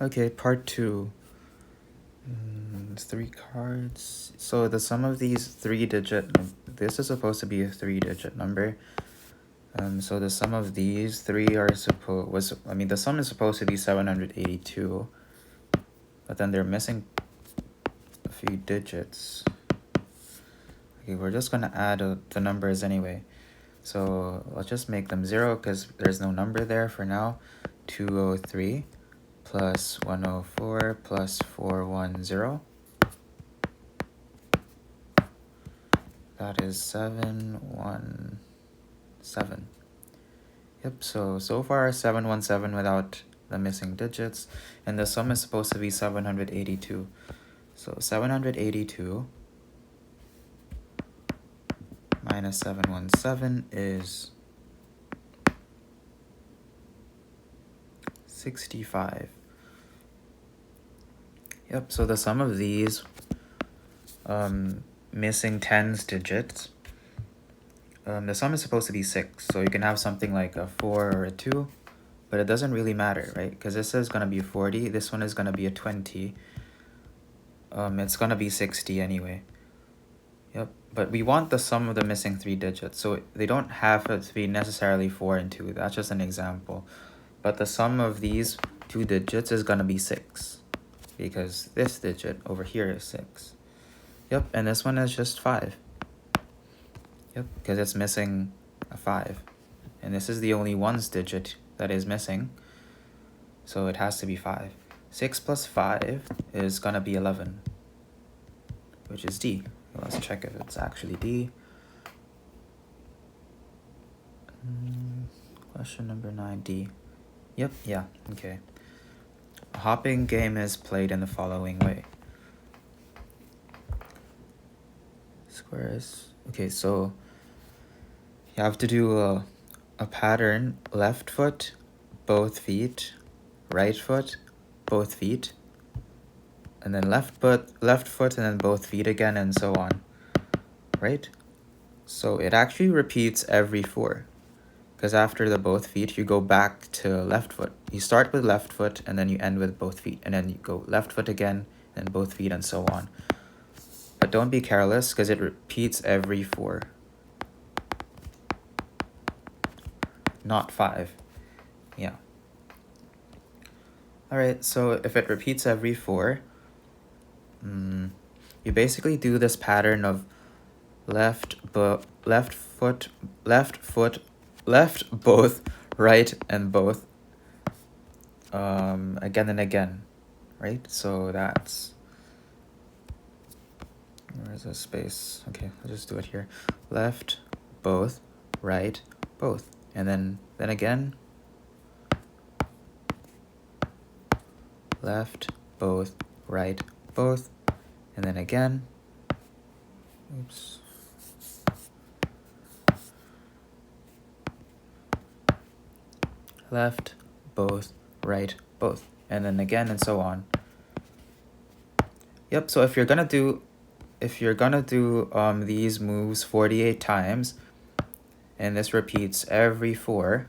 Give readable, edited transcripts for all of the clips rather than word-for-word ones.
Okay, part 2. 3 cards. So the sum of these 3-digit, this is supposed to be a 3-digit number. So the sum of these three the sum is supposed to be 782, but then they're missing a few digits. Okay, we're just gonna add the numbers anyway. So let's just make them 0 because there's no number there for now. 203 plus 104 plus 410. That is 717. Yep, so far 717 without the missing digits, and the sum is supposed to be 782. So 782 minus 717 is 65. Yep, so the sum of these missing tens digits, the sum is supposed to be 6. So you can have something like a 4 or a 2, but it doesn't really matter, right? Because this is going to be 40, this one is going to be a 20. It's going to be 60 anyway. Yep, but we want the sum of the missing 3 digits, so they don't have to be necessarily 4 and 2. That's just an example. But the sum of these 2 digits is going to be 6, because this digit over here is 6. Yep, and this one is just 5. Yep, because it's missing a 5. And this is the only ones digit that is missing, so it has to be 5. 6 plus 5 is going to be 11, which is D. Let's check if it's actually D. Question number 9, D. Yep, yeah, okay. A hopping game is played in the following way. Squares. Okay, so you have to do a pattern: left foot, both feet, right foot, both feet, and then left foot, and then both feet again, and so on, right? So it actually repeats every 4, because after the both feet, you go back to left foot. You start with left foot, and then you end with both feet, and then you go left foot again, and both feet, and so on. But don't be careless, because it repeats every 4. Not 5. Yeah. Alright, so if it repeats every 4, you basically do this pattern of left foot, left, both, right, and both, again and again, right? So that's, where's the space? Okay, I'll just do it here. Left, both, right, both, and then again, left, both, right, both, and then again, oops, left, both, right, both, and then again, and so on. Yep, so if you're gonna do these moves 48 times, and this repeats every 4,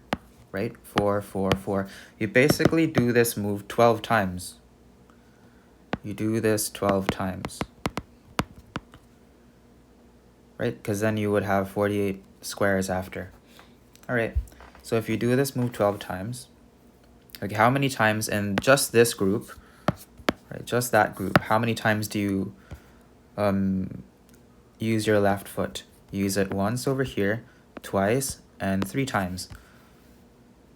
right? 4, 4, 4. You basically do this move 12 times. You do this 12 times, right? Because then you would have 48 squares after. All right, so if you do this move 12 times, okay, how many times in just this group, right, just that group, how many times do you use your left foot? Use it once over here, twice, and 3 times.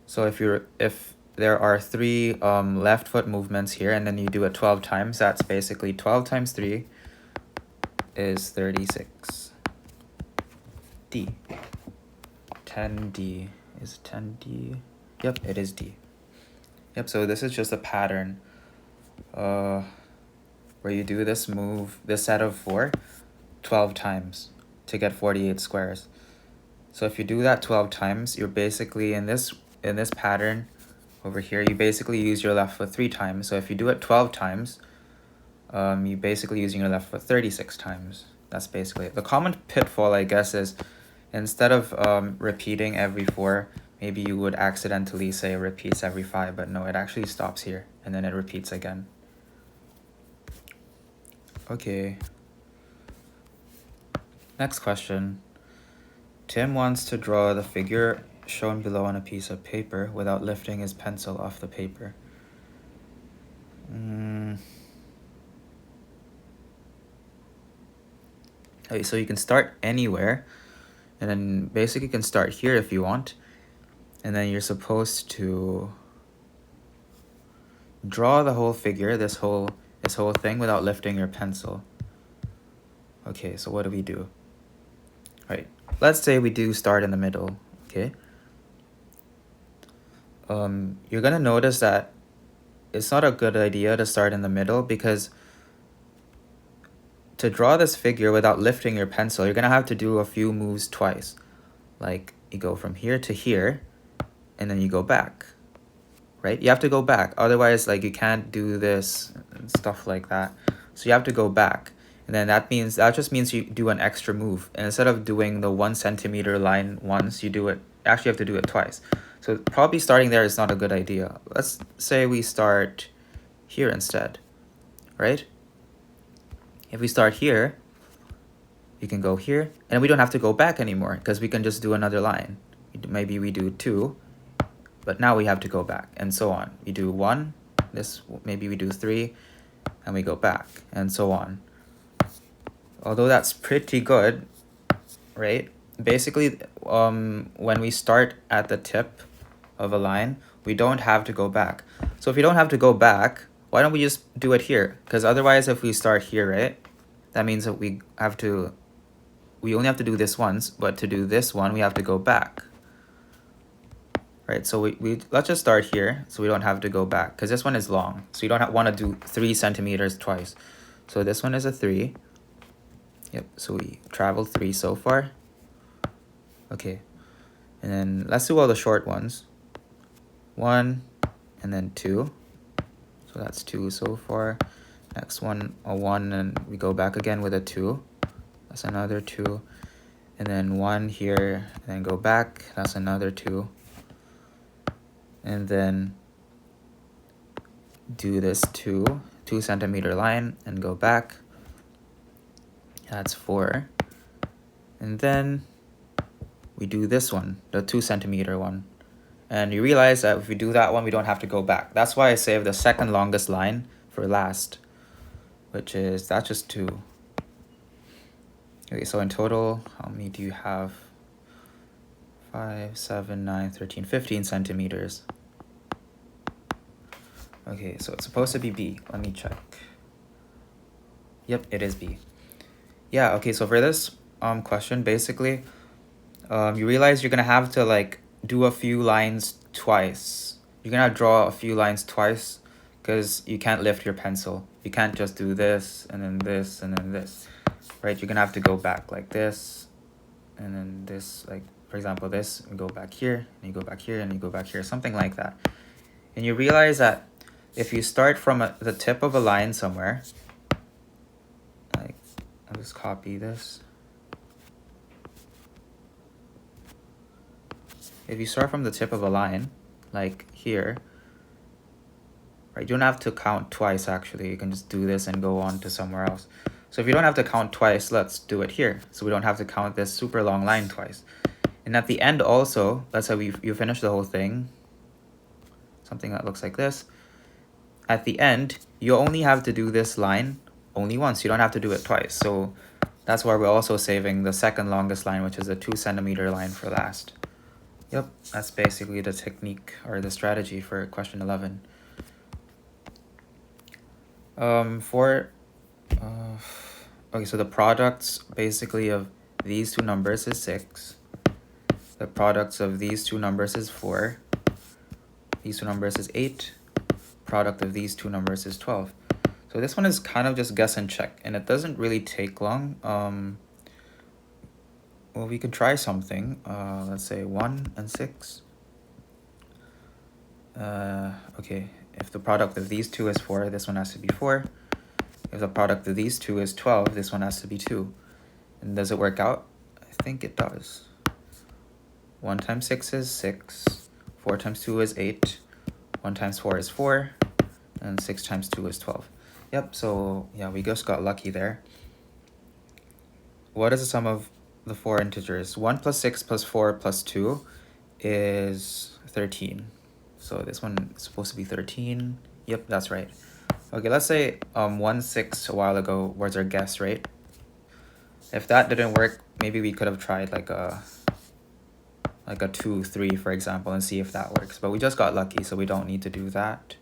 So if there are 3 left foot movements here, and then you do it 12 times, that's basically 12 times 3 is 36. D. 10D. Is 10D? Yep, it is D. Yep, so this is just a pattern where you do this move, this set of 4, 12 times to get 48 squares. So if you do that 12 times, you're basically in this pattern over here, you basically use your left foot 3 times. So if you do it 12 times, you basically using your left foot 36 times. That's basically it. The common pitfall, I guess, is instead of repeating every 4, maybe you would accidentally say it repeats every 5, but no, it actually stops here, and then it repeats again. Okay. Next question. Tim wants to draw the figure shown below on a piece of paper without lifting his pencil off the paper. Okay, so you can start anywhere, and then basically you can start here if you want, and then you're supposed to draw the whole figure, this whole thing, without lifting your pencil. Okay, so what do we do? All right, let's say we do start in the middle. Okay. You're gonna notice that it's not a good idea to start in the middle, because to draw this figure without lifting your pencil, you're gonna have to do a few moves twice. Like you go from here to here, and then you go back, right? You have to go back. Otherwise, like, you can't do this and stuff like that. So you have to go back. And then that just means you do an extra move. And instead of doing the 1 centimeter line once, you actually have to do it twice. So probably starting there is not a good idea. Let's say we start here instead, right? If we start here, you can go here, and we don't have to go back anymore, because we can just do another line. Maybe we do 2, but now we have to go back, and so on. We do 1, maybe we do 3, and we go back, and so on. Although that's pretty good, right? Basically, when we start at the tip of a line, we don't have to go back. So if we don't have to go back, why don't we just do it here? Because otherwise, if we start here, right, that means that we only have to do this once, but to do this one, we have to go back. Right, so let's just start here, so we don't have to go back, because this one is long, so you don't want to do 3 centimeters twice. So this one is a 3. Yep, so we traveled 3 so far. Okay, and then let's do all the short ones. 1, and then 2. So that's 2 so far. Next one, a 1, and we go back again with a 2. That's another 2. And then 1 here, and then go back. That's another 2. And then do this 2 centimeter line and go back. That's 4. And then we do this one, the 2 centimeter one. And you realize that if we do that one, we don't have to go back. That's why I saved the second longest line for last, that's just 2. Okay, so in total, how many do you have? 5, 7, 9, 13, 15 centimeters. Okay, so it's supposed to be B. Let me check. Yep, it is B. Yeah, okay, so for this question, basically, you realize you're gonna have to, like, do a few lines twice. You're gonna draw a few lines twice, because you can't lift your pencil. You can't just do this, and then this, and then this, right? You're gonna have to go back like this, and then this, like, for example, this, and go back here, and you go back here, and you go back here, something like that. And you realize that if you start from the tip of a line somewhere, like, I'll just copy this. If you start from the tip of a line, like here, right, you don't have to count twice, actually. You can just do this and go on to somewhere else. So if you don't have to count twice, let's do it here. So we don't have to count this super long line twice. And at the end also, let's say you finish the whole thing, something that looks like this. At the end, you only have to do this line only once. You don't have to do it twice. So that's why we're also saving the second longest line, which is a 2 centimeter line, for last. Yep, that's basically the technique or the strategy for question 11. Okay, so the products basically of these two numbers is 6. The products of these two numbers is 4. These two numbers is 8. Product of these two numbers is 12. So this one is kind of just guess and check, and it doesn't really take long. Well, we could try something. Let's say 1 and 6. Okay, if the product of these two is 4, this one has to be 4. If the product of these two is 12, this one has to be 2. And does it work out? I think it does. 1 times 6 is 6. 4 times 2 is 8. 1 times 4 is 4. And 6 times 2 is 12. Yep, so yeah, we just got lucky there. What is the sum of the four integers? 1 plus 6 plus 4 plus 2 is 13. So this one is supposed to be 13. Yep, that's right. Okay, let's say 1 6 a while ago was our guess, right? If that didn't work, maybe we could have tried like a 2 3 for example and see if that works. But we just got lucky, so we don't need to do that.